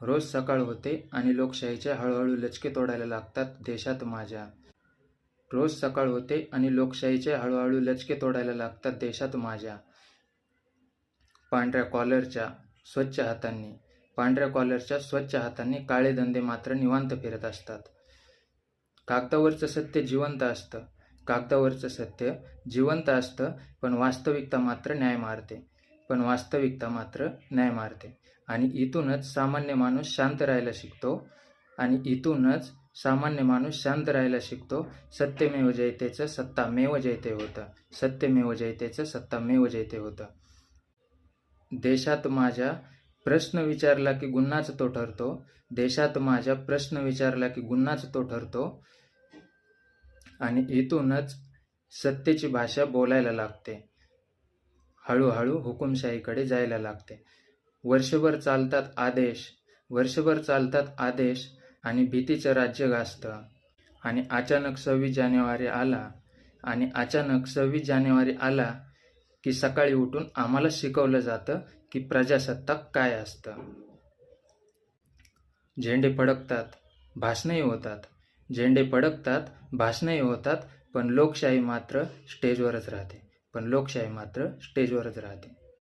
रोज सकाळ होते आणि लोकशाहीचे हळूहळू लचके तोडायला लागतात देशात माझ्या. रोज सकाळ होते आणि लोकशाहीचे हळूहळू लचके तोडायला लागतात देशात माझ्या. पांढऱ्या कॉलरच्या स्वच्छ हातांनी काळे धंदे मात्र निवांत फिरत असतात. कागदावरचं सत्य जिवंत असतं, पण वास्तविकता मात्र न्याय मारते. आणि इथूनच सामान्य माणूस शांत राहायला शिकतो. सत्यमेव जयतेचं सत्तामेव जयते होतं. देशात माझ्या प्रश्न विचारला की गुन्हाच तो ठरतो. आणि इथूनच सत्तेची भाषा बोलायला लागते. हळूहळू हुकुमशाहीकडे जायला लागते. वर्षभर चालतात आदेश आणि भीतीचं राज्य गाजतं. आणि अचानक 26 जानेवारी आला की सकाळी उठून आम्हाला शिकवलं जातं की प्रजासत्ताक काय असतं. झेंडे फडकतात, भाषणंही होतात, पण लोकशाही मात्र स्टेजवरच राहते.